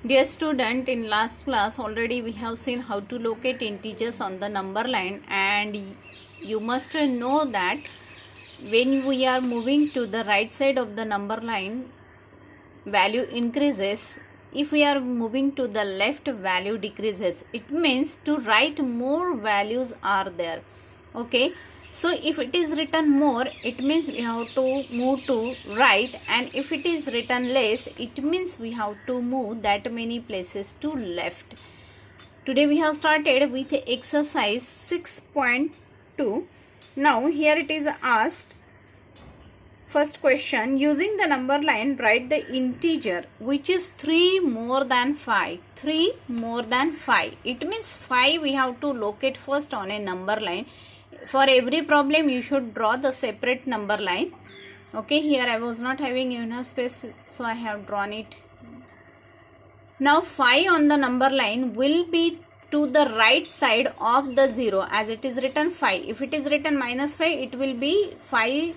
Dear student, in last class already we have seen how to locate integers on the number line, and you must know that when we are moving to the right side of the number line, value increases. If we are moving to the left, value decreases. It means to right more values are there. Okay, so if it is written more, it means we have to move to right, and if it is written less, it means we have to move that many places to left. Today we have started with exercise 6.2. Now here it is asked, first question, using the number line, write the integer which is 3 more than 5. 3 more than 5. It means 5 we have to locate first on a number line. For every problem you should draw the separate number line. Okay, here I was not having enough space, so I have drawn it. Now 5 on the number line will be to the right side of the 0, as it is written 5. If it is written minus 5, it will be 5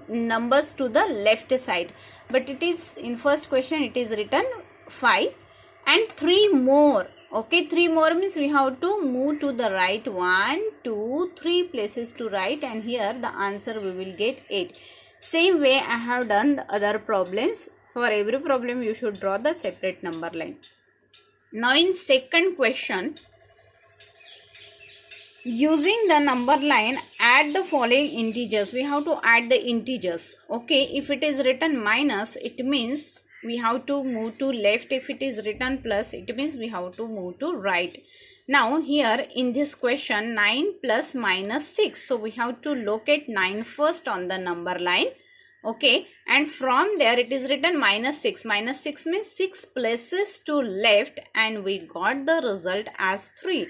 numbers to the left side, but it is in first question it is written 5 and 3 more. Okay, 3 more means we have to move to the right 1 2 3 places to right, and here the answer we will get 8. Same way I have done the other problems. For every problem you should draw the separate number line. Now in second question, using the number line, add the following integers. We have to add the integers. Okay, if it is written minus, it means we have to move to left. If it is written plus, it means we have to move to right. Now here in this question, 9 plus minus 6. So we have to locate 9 first on the number line. Okay, and from there it is written minus 6. Minus 6 means 6 places to left, and we got the result as 3.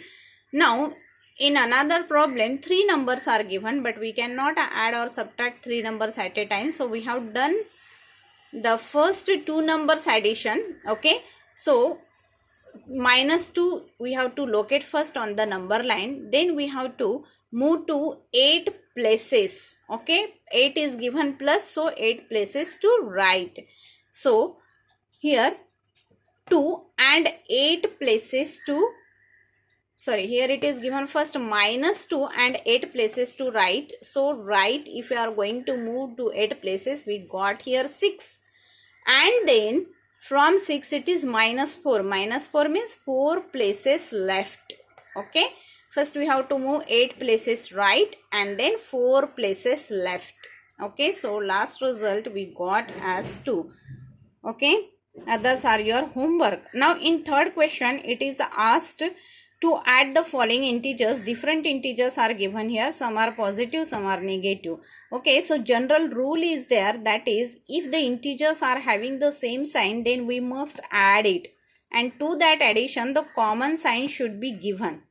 Now in another problem, 3 numbers are given, but we cannot add or subtract 3 numbers at a time. So we have done the first 2 numbers addition. Okay, so minus 2 we have to locate first on the number line. Then we have to move to 8 places. Okay, 8 is given plus, so 8 places to right. So here 2 and 8 places to here it is given first minus 2 and 8 places to right. So right, if you are going to move to 8 places, we got here 6, and then from 6 it is minus 4. Minus 4 means 4 places left. Okay, first we have to move 8 places right and then 4 places left. Okay, so last result we got as 2. Okay, others are your homework. Now in third question, it is asked to add the following integers. Different integers are given here. Some are positive, some are negative. Okay, so general rule is there, that is, if the integers are having the same sign, then we must add it, and to that addition the common sign should be given.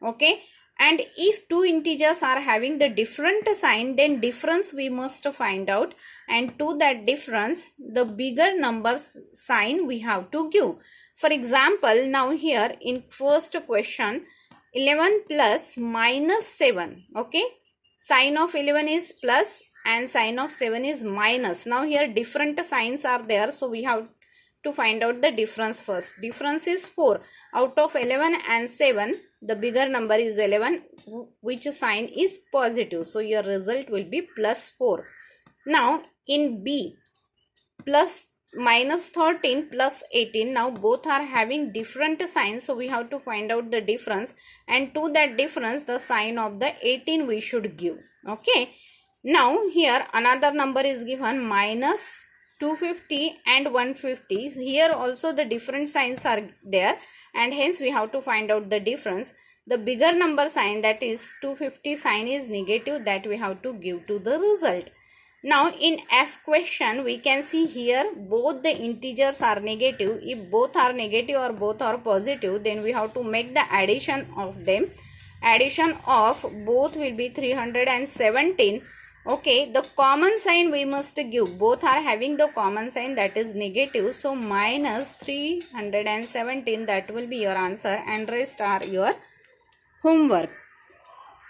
Okay, and if two integers are having the different sign, then difference we must find out, and to that difference the bigger numbers sign we have to give. For example, now here in first question, 11 plus minus 7. Okay, sign of 11 is plus and sign of 7 is minus. Now here different signs are there, so we have to find out the difference first. Difference is 4. Out of 11 and 7, the bigger number is 11, which sign is positive. So your result will be plus 4. Now in B, plus minus 13 plus 18. Now both are having different signs, so we have to find out the difference, and to that difference the sign of the 18 we should give. Okay, now here another number is given, minus 250 and 150. Here also the different signs are there, and hence we have to find out the difference. The bigger number sign, that is 250 sign, is negative, that we have to give to the result. Now in F question, we can see here both the integers are negative. If both are negative or both are positive, then we have to make the addition of them. Addition of both will be 317. Okay, the common sign we must give. Both are having the common sign, that is negative. So minus 317, that will be your answer, and rest are your homework.